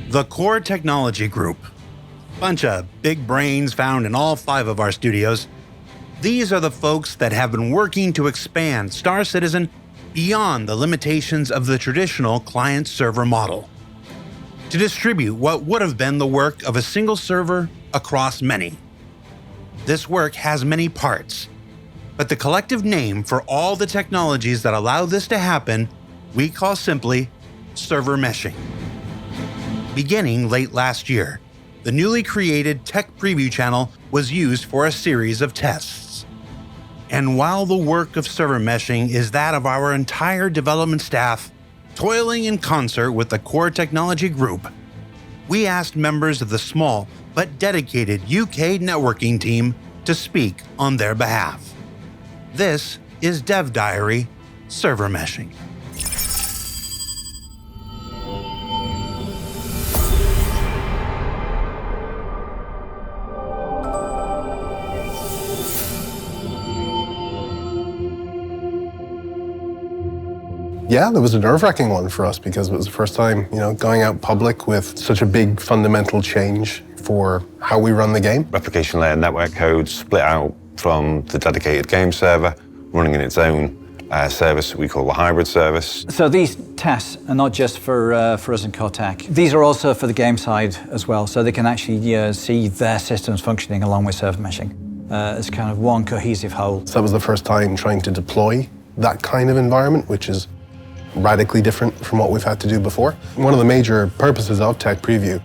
The Core Technology Group. Bunch of big brains found in all 5 of our studios. These are the folks that have been working to expand Star Citizen beyond the limitations of the traditional client-server model, to distribute what would have been the work of a single server across many. This work has many parts, but the collective name for all the technologies that allow this to happen we call simply server meshing. Beginning late last year, the newly created Tech Preview channel was used for a series of tests. And while the work of server meshing is that of our entire development staff, toiling in concert with the Core Technology Group, we asked members of the small but dedicated UK networking team to speak on their behalf. This is Dev Diary Server Meshing. Yeah, that was a nerve-wracking one for us because it was the first time, going out public with such a big fundamental change for how we run the game. Replication layer network code split out from the dedicated game server, running in its own service we call the hybrid service. So these tests are not just for us in Core Tech. These are also for the game side as well, so they can actually see their systems functioning along with server meshing. It's kind of one cohesive whole. So that was the first time trying to deploy that kind of environment, which is radically different from what we've had to do before. One of the major purposes of Tech Preview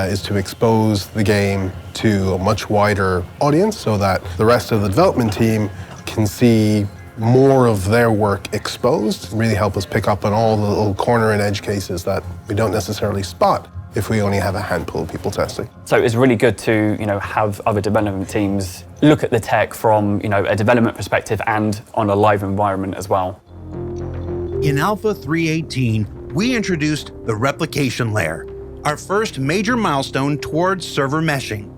is to expose the game to a much wider audience so that the rest of the development team can see more of their work exposed, really help us pick up on all the little corner and edge cases that we don't necessarily spot if we only have a handful of people testing. So it's really good to have other development teams look at the tech from a development perspective and on a live environment as well. In Alpha 3.18, we introduced the Replication layer, our first major milestone towards server meshing.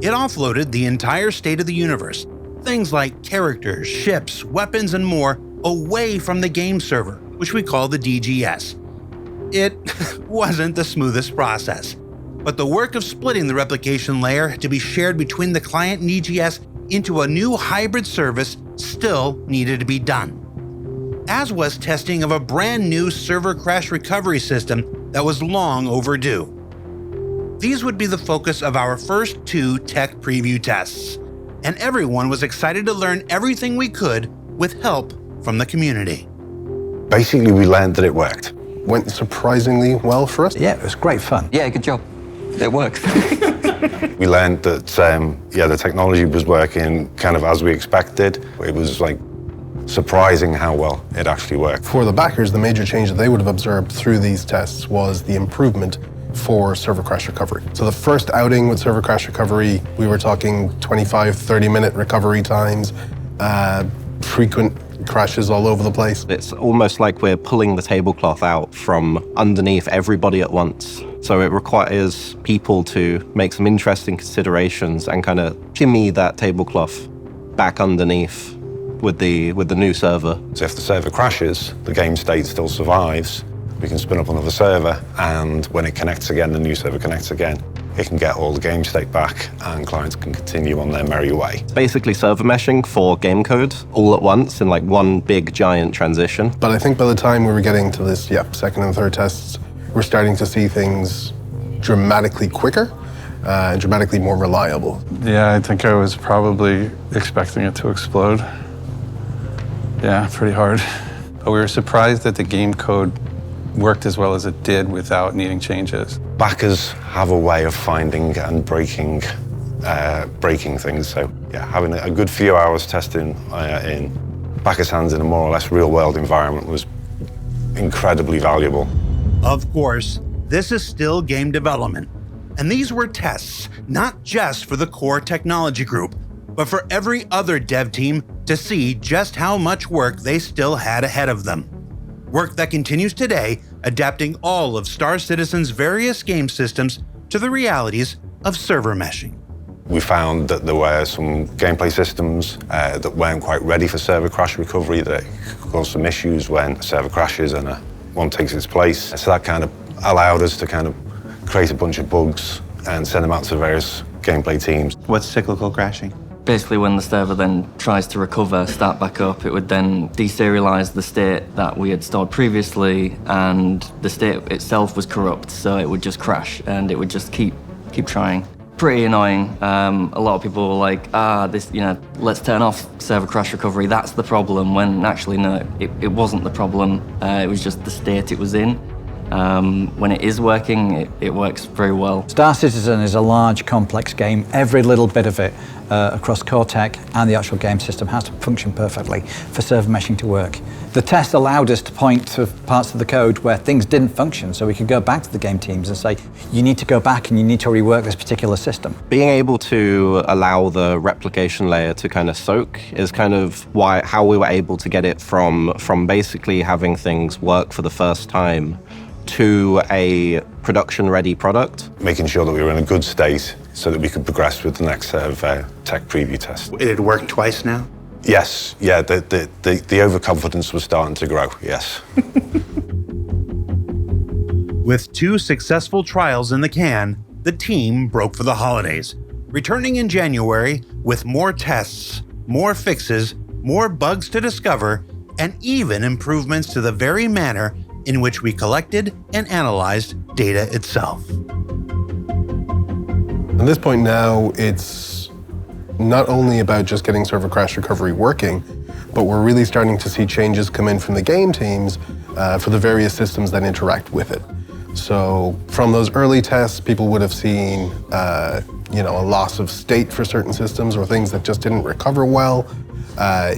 It offloaded the entire state of the universe, things like characters, ships, weapons, and more, away from the game server, which we call the DGS. It wasn't the smoothest process, but the work of splitting the replication layer to be shared between the client and EGS into a new hybrid service still needed to be done, as was testing of a brand new server crash recovery system that was long overdue. These would be the focus of our first 2 Tech Preview tests, and everyone was excited to learn everything we could with help from the community. Basically, we learned that it worked. Went surprisingly well for us. Yeah, it was great fun. Yeah, good job. It works. We learned that, the technology was working kind of as we expected. It was surprising how well it actually worked. For the backers, the major change that they would have observed through these tests was the improvement for server crash recovery. So the first outing with server crash recovery, we were talking 25, 30-minute recovery times, frequent crashes all over the place. It's almost like we're pulling the tablecloth out from underneath everybody at once. So it requires people to make some interesting considerations and kind of shimmy that tablecloth back underneath with the new server. So if the server crashes, the game state still survives. We can spin up another server, and when it connects again, the new server connects again. It can get all the game state back, and clients can continue on their merry way. Basically server meshing for game code all at once in one big giant transition. But I think by the time we were getting to this, second and third tests, we're starting to see things dramatically quicker and dramatically more reliable. Yeah, I think I was probably expecting it to explode. Yeah, pretty hard. But we were surprised that the game code worked as well as it did without needing changes. Backers have a way of finding and breaking things. So having a good few hours testing in backers' hands in a more or less real-world environment was incredibly valuable. Of course, this is still game development, and these were tests not just for the Core Technology Group, but for every other dev team to see just how much work they still had ahead of them. Work that continues today, adapting all of Star Citizen's various game systems to the realities of server meshing. We found that there were some gameplay systems that weren't quite ready for server crash recovery, that could cause some issues when a server crashes and one takes its place. So that kind of allowed us to kind of create a bunch of bugs and send them out to various gameplay teams. What's cyclical crashing? Basically, when the server then tries to recover, start back up, it would then deserialize the state that we had stored previously, and the state itself was corrupt, so it would just crash, and it would just keep trying. Pretty annoying. A lot of people were like, this, let's turn off server crash recovery, that's the problem, when actually, no, it wasn't the problem. It was just the state it was in. When it is working, it works very well. Star Citizen is a large, complex game. Every little bit of it across core tech and the actual game system has to function perfectly for server meshing to work. The test allowed us to point to parts of the code where things didn't function, so we could go back to the game teams and say, you need to go back and you need to rework this particular system. Being able to allow the replication layer to kind of soak is kind of how we were able to get it from basically having things work for the first time to a production-ready product. Making sure that we were in a good state so that we could progress with the next set of tech preview tests. It had worked twice now? Yes, yeah, the overconfidence was starting to grow, yes. With 2 successful trials in the can, the team broke for the holidays, returning in January with more tests, more fixes, more bugs to discover, and even improvements to the very manner in which we collected and analyzed data itself. At this point now, it's not only about just getting server crash recovery working, but we're really starting to see changes come in from the game teams for the various systems that interact with it. So from those early tests, people would have seen a loss of state for certain systems or things that just didn't recover well.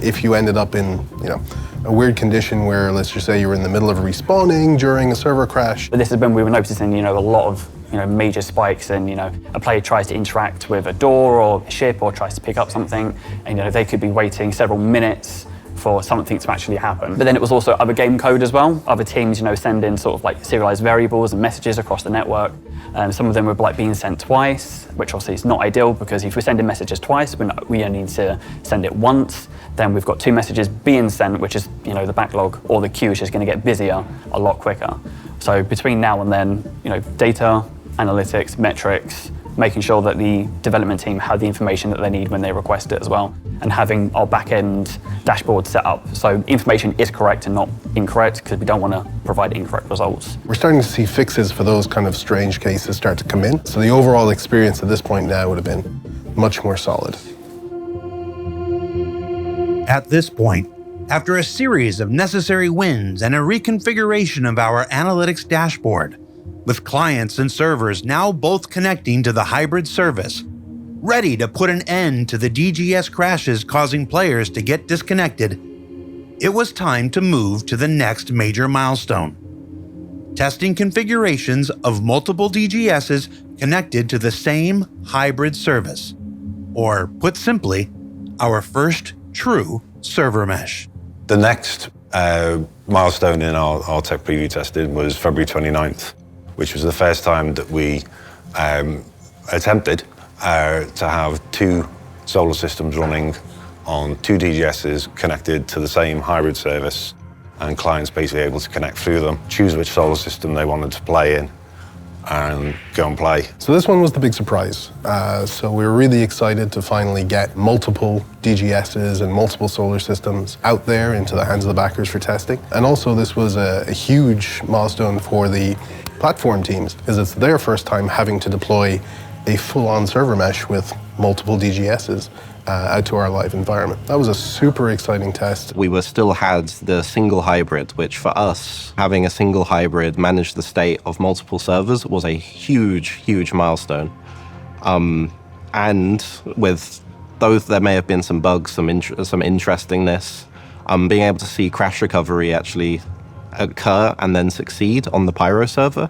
If you ended up in a weird condition where, let's just say, you were in the middle of respawning during a server crash. But this is when we were noticing, a lot of major spikes, and a player tries to interact with a door or a ship or tries to pick up something, and they could be waiting several minutes for something to actually happen. But then it was also other game code as well. Other teams, send in sort of like serialized variables and messages across the network. Some of them were like being sent twice, which obviously is not ideal, because if we're sending messages twice, we only need to send it once. Then we've got 2 messages being sent, which is the backlog or the queue is just going to get busier a lot quicker. So between now and then, data, analytics, metrics, making sure that the development team have the information that they need when they request it as well, and having our back-end dashboard set up so information is correct and not incorrect, because we don't want to provide incorrect results. We're starting to see fixes for those kind of strange cases start to come in. So the overall experience at this point now would have been much more solid. At this point, after a series of necessary wins and a reconfiguration of our analytics dashboard, with clients and servers now both connecting to the hybrid service, ready to put an end to the DGS crashes causing players to get disconnected, it was time to move to the next major milestone: testing configurations of multiple DGSs connected to the same hybrid service, or put simply, our first true server mesh. The next milestone in our tech preview testing was February 29th, which was the first time that we attempted to have 2 solar systems running on 2 DGSs connected to the same hybrid service, and clients basically able to connect through them, choose which solar system they wanted to play in, and go and play. So this one was the big surprise. So we were really excited to finally get multiple DGSs and multiple solar systems out there into the hands of the backers for testing. And also this was a huge milestone for the platform teams, because it's their first time having to deploy a full-on server mesh with multiple DGSs out to our live environment. That was a super exciting test. We still had the single hybrid, which for us, having a single hybrid manage the state of multiple servers was a huge, huge milestone. And with those, there may have been some bugs, some interestingness. Being able to see crash recovery actually occur and then succeed on the Pyro server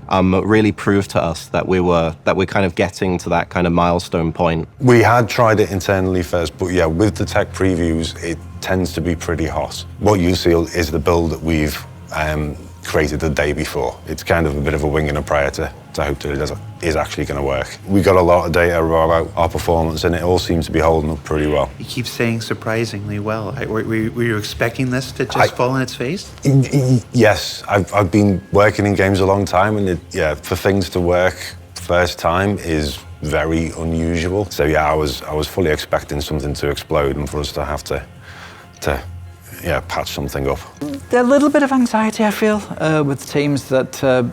really proved to us that we're kind of getting to that kind of milestone point. We had tried it internally first, but yeah, with the tech previews, it tends to be pretty hot. What you see is the build that we've created the day before. It's kind of a bit of a wing and a prayer to to hope that it is actually going to work. We got a lot of data about our performance, and it all seems to be holding up pretty well. You keep saying surprisingly well. Were you expecting this to just fall on its face? Yes, I've been working in games a long time, and for things to work first time is very unusual. So yeah, I was fully expecting something to explode and for us to have to patch something up. A little bit of anxiety, I feel, with teams that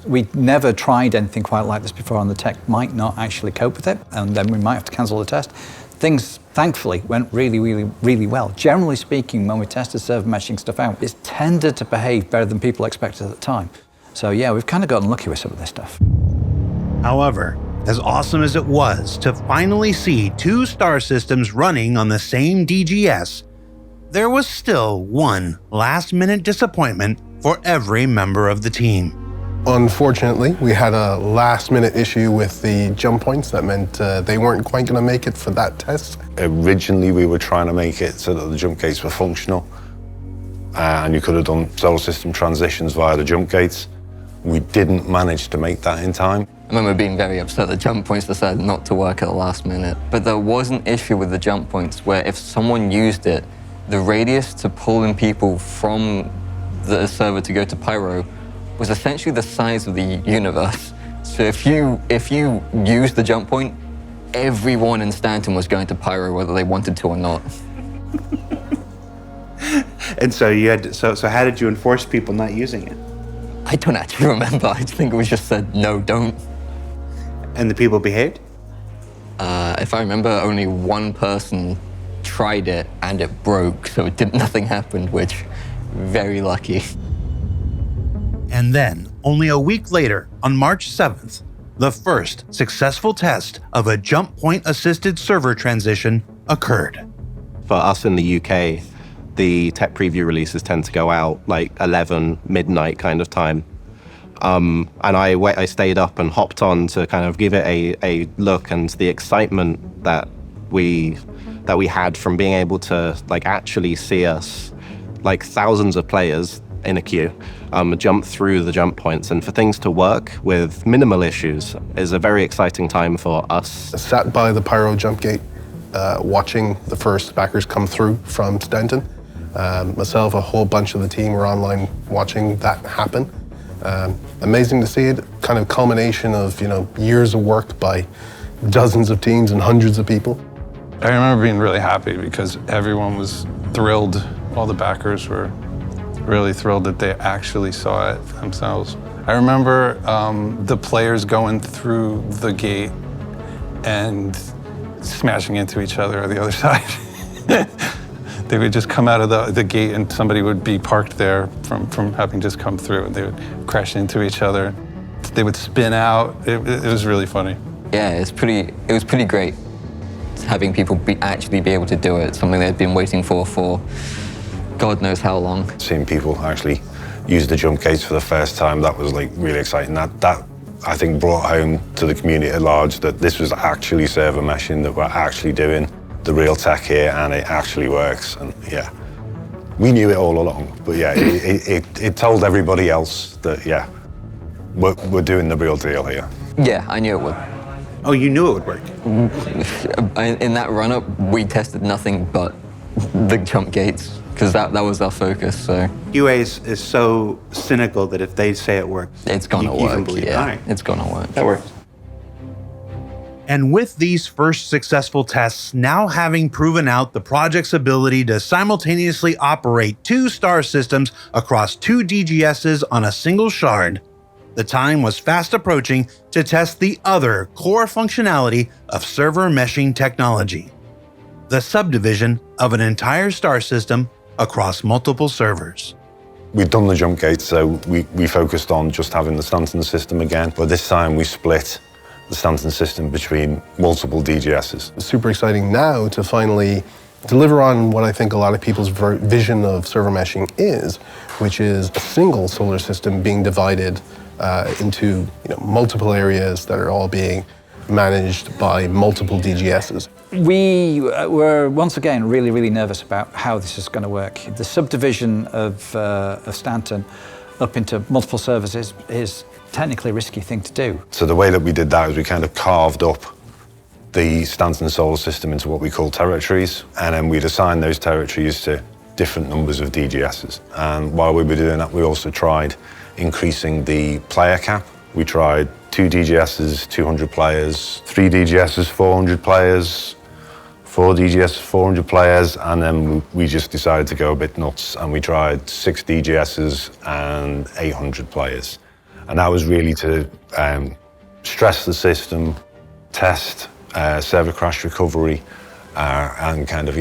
we'd never tried anything quite like this before, and the tech might not actually cope with it, and then we might have to cancel the test. Things, thankfully, went really, really, really well. Generally speaking, when we tested server meshing stuff out, it's tended to behave better than people expected at the time. So yeah, we've kind of gotten lucky with some of this stuff. However, as awesome as it was to finally see 2 star systems running on the same DGS, there was still one last-minute disappointment for every member of the team. Unfortunately, we had a last-minute issue with the jump points. That meant they weren't quite going to make it for that test. Originally, we were trying to make it so that the jump gates were functional, and you could have done solar system transitions via the jump gates. We didn't manage to make that in time. I remember being very upset that jump points decided not to work at the last minute. But there was an issue with the jump points where if someone used it, the radius to pull in people from the server to go to Pyro was essentially the size of the universe. So if you used the jump point, everyone in Stanton was going to Pyro whether they wanted to or not. And so you had so how did you enforce people not using it? I don't actually remember. I think it was just said, no, don't. And the people behaved? If I remember, only one person tried it and it broke, so nothing happened, which, very lucky. And then, only a week later, on March 7th, the first successful test of a jump point assisted server transition occurred. For us in the UK, the tech preview releases tend to go out like 11 midnight kind of time. And I stayed up and hopped on to kind of give it a look, and the excitement that we had from being able to like actually see us, like thousands of players in a queue, jump through the jump points, and for things to work with minimal issues is a very exciting time for us. I sat by the Pyro jump gate, watching the first backers come through from Stanton. Myself, a whole bunch of the team were online watching that happen. Amazing to see it, kind of culmination of years of work by dozens of teams and hundreds of people. I remember being really happy because everyone was thrilled. All the backers were really thrilled that they actually saw it themselves. I remember the players going through the gate and smashing into each other on the other side. They would just come out of the gate and somebody would be parked there from having just come through, and they would crash into each other. They would spin out. It was really funny. Yeah, it was pretty great having people actually be able to do it, something they'd been waiting for God knows how long. Seeing people actually use the jump gates for the first time, that was like really exciting. That I think brought home to the community at large that this was actually server meshing, that we're actually doing the real tech here, and it actually works. And yeah, we knew it all along, but yeah, it told everybody else that yeah, we're doing the real deal here. Yeah, I knew it would. Oh, you knew it would work? In that run-up, we tested nothing but the jump gates, because that was our focus, so. UA is so cynical that if they say it works, it's gonna work, can believe yeah. Right. It's gonna work. That works. And with these first successful tests now having proven out the project's ability to simultaneously operate 2 star systems across 2 DGSs on a single shard, the time was fast approaching to test the other core functionality of server meshing technology: the subdivision of an entire star system across multiple servers. We'd done the jump gate, so we focused on just having the Stanton system again, but this time we split the Stanton system between multiple DGSs. It's super exciting now to finally deliver on what I think a lot of people's vision of server meshing is, which is a single solar system being divided into multiple areas that are all being managed by multiple DGSs. We were once again really, really nervous about how this is going to work. The subdivision of Stanton up into multiple servers is technically a risky thing to do. So the way that we did that is we kind of carved up the Stanton solar system into what we call territories, and then we'd assign those territories to different numbers of DGSs. And while we were doing that, we also tried increasing the player cap. We tried 2 DGSs, 200 players, 3 DGSs, 400 players, 4 DGSs, 400 players, and then we just decided to go a bit nuts, and we tried 6 DGSs and 800 players. And that was really to stress the system, test server crash recovery, and kind of,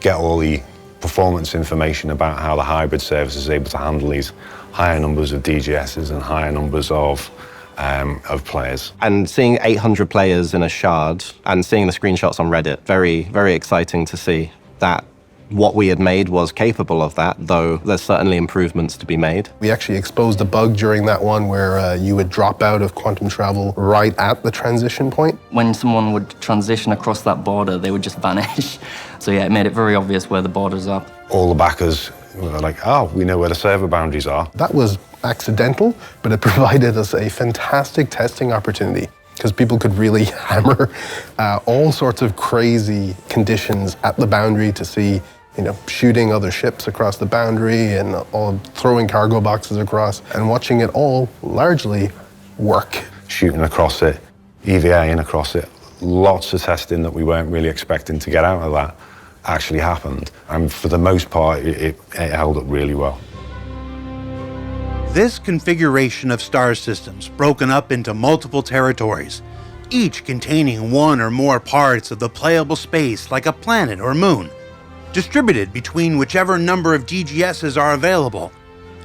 get all the performance information about how the hybrid service is able to handle these higher numbers of DGSs and higher numbers of players. And seeing 800 players in a shard and seeing the screenshots on Reddit, very, very exciting to see that what we had made was capable of that, though there's certainly improvements to be made. We actually exposed a bug during that one where you would drop out of quantum travel right at the transition point. When someone would transition across that border, they would just vanish. So yeah, it made it very obvious where the borders are. All the backers were like, oh, we know where the server boundaries are. That was accidental, but it provided us a fantastic testing opportunity because people could really hammer all sorts of crazy conditions at the boundary to see, shooting other ships across the boundary and all throwing cargo boxes across and watching it all largely work. Shooting across it, EVAing across it, lots of testing that we weren't really expecting to get out of that actually happened. And for the most part, it held up really well. This configuration of star systems, broken up into multiple territories, each containing one or more parts of the playable space like a planet or moon, distributed between whichever number of DGSs are available,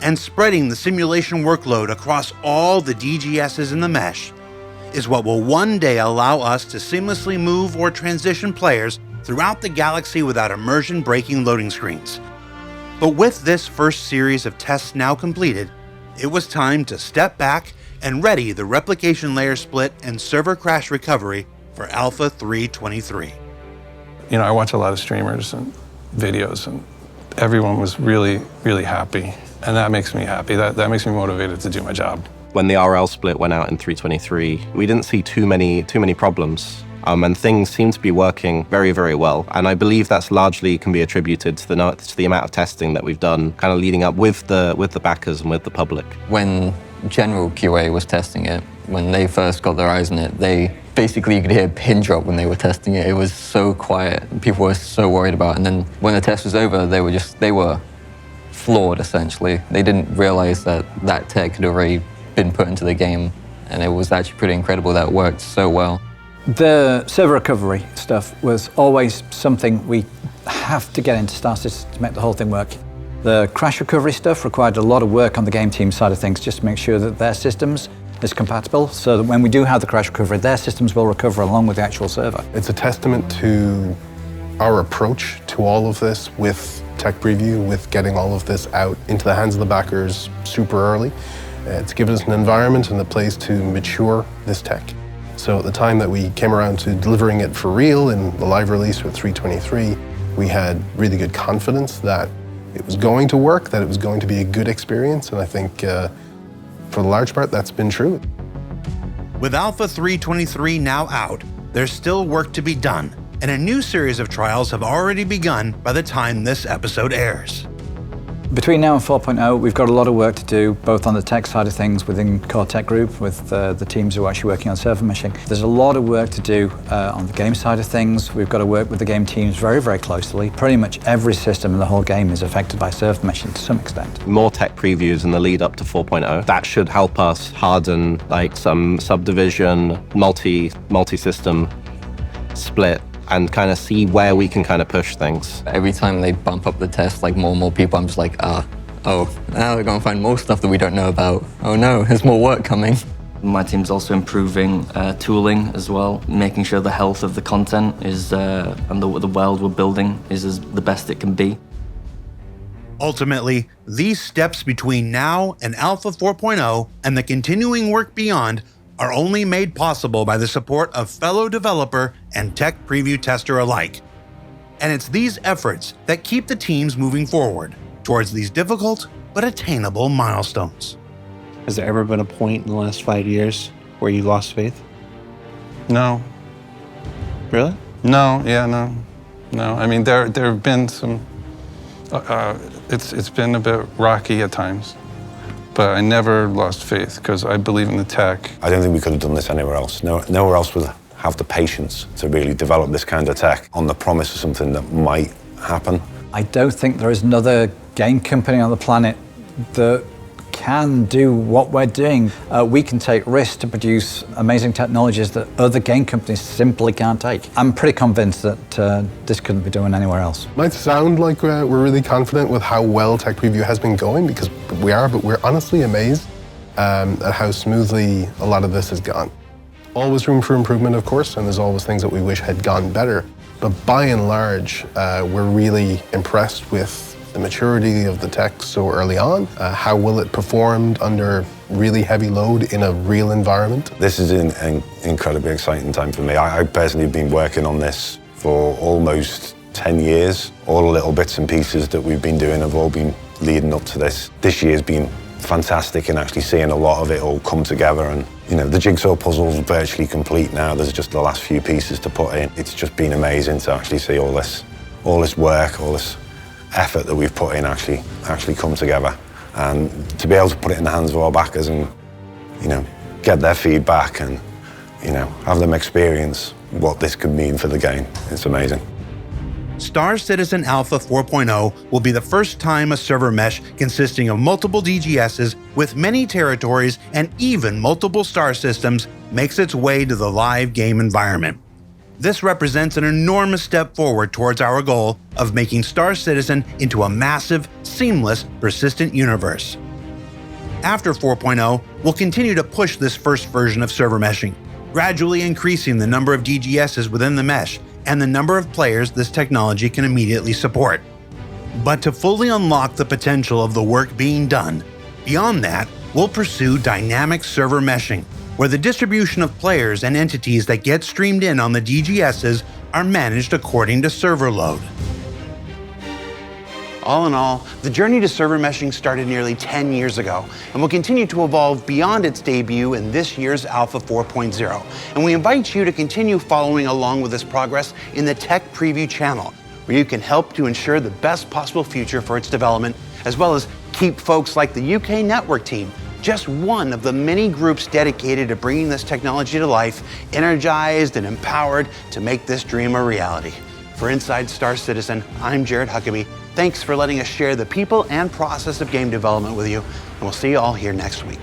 and spreading the simulation workload across all the DGSs in the mesh, is what will one day allow us to seamlessly move or transition players throughout the galaxy without immersion-breaking loading screens. But with this first series of tests now completed, it was time to step back and ready the replication layer split and server crash recovery for Alpha 3.23. I watch a lot of streamers and videos, and everyone was really, really happy. And that makes me happy. That makes me motivated to do my job. When the RL split went out in 3.23, we didn't see too many problems. And things seem to be working very, very well. And I believe that's largely can be attributed to the amount of testing that we've done, kind of leading up with the backers and with the public. When general QA was testing it, when they first got their eyes on it, you could hear a pin drop when they were testing it. It was so quiet. People were so worried about it. And then when the test was over, they were floored, essentially. They didn't realize that tech had already been put into the game. And it was actually pretty incredible that it worked so well. The server recovery stuff was always something we have to get into Star Citizen to make the whole thing work. The crash recovery stuff required a lot of work on the game team side of things just to make sure that their systems is compatible so that when we do have the crash recovery, their systems will recover along with the actual server. It's a testament to our approach to all of this with Tech Preview, with getting all of this out into the hands of the backers super early. It's given us an environment and a place to mature this tech. So at the time that we came around to delivering it for real in the live release with 3.23, we had really good confidence that it was going to work, that it was going to be a good experience, and I think for the large part that's been true. With Alpha 3.23 now out, there's still work to be done, and a new series of trials have already begun by the time this episode airs. Between now and 4.0, we've got a lot of work to do, both on the tech side of things within Core Tech Group, with the teams who are actually working on server meshing. There's a lot of work to do on the game side of things. We've got to work with the game teams very, very closely. Pretty much every system in the whole game is affected by server meshing to some extent. More tech previews in the lead up to 4.0. That should help us harden some subdivision, multi-system split, and kind of see where we can kind of push things. Every time they bump up the test, more and more people, I'm just like, oh, now they're gonna find more stuff that we don't know about. Oh no, there's more work coming. My team's also improving tooling as well, making sure the health of the content is and the world we're building is the best it can be. Ultimately, these steps between now and Alpha 4.0 and the continuing work beyond are only made possible by the support of fellow developer and tech preview tester alike. And it's these efforts that keep the teams moving forward towards these difficult but attainable milestones. Has there ever been a point in the last 5 years where you lost faith? No. Really? No, yeah, no. No, I mean, there have been some, it's been a bit rocky at times, but I never lost faith because I believe in the tech. I don't think we could have done this anywhere else. Nowhere else would have the patience to really develop this kind of tech on the promise of something that might happen. I don't think there is another game company on the planet that can do what we're doing. We can take risks to produce amazing technologies that other game companies simply can't take. I'm pretty convinced that this couldn't be done anywhere else. Might sound like we're really confident with how well Tech Preview has been going, because we are, but we're honestly amazed at how smoothly a lot of this has gone. Always room for improvement, of course, and there's always things that we wish had gone better. But by and large, we're really impressed with the maturity of the tech so early on. How will it perform under really heavy load in a real environment? This is an incredibly exciting time for me. I personally have been working on this for almost 10 years. All the little bits and pieces that we've been doing have all been leading up to this. This year's been fantastic in actually seeing a lot of it all come together, and the jigsaw puzzle's virtually complete now. There's just the last few pieces to put in. It's just been amazing to actually see all this work, all this effort that we've put in actually come together, and to be able to put it in the hands of our backers and get their feedback and have them experience what this could mean for the game. It's amazing. Star Citizen Alpha 4.0 will be the first time a server mesh consisting of multiple DGSs with many territories and even multiple star systems makes its way to the live game environment. This represents an enormous step forward towards our goal of making Star Citizen into a massive, seamless, persistent universe. After 4.0, we'll continue to push this first version of server meshing, gradually increasing the number of DGSs within the mesh and the number of players this technology can immediately support. But to fully unlock the potential of the work being done, beyond that, we'll pursue dynamic server meshing, where the distribution of players and entities that get streamed in on the DGSs are managed according to server load. All in all, the journey to server meshing started nearly 10 years ago and will continue to evolve beyond its debut in this year's Alpha 4.0. And we invite you to continue following along with this progress in the Tech Preview channel, where you can help to ensure the best possible future for its development, as well as keep folks like the UK Network team, just one of the many groups dedicated to bringing this technology to life, energized and empowered to make this dream a reality. For Inside Star Citizen, I'm Jared Huckabee. Thanks for letting us share the people and process of game development with you, and we'll see you all here next week.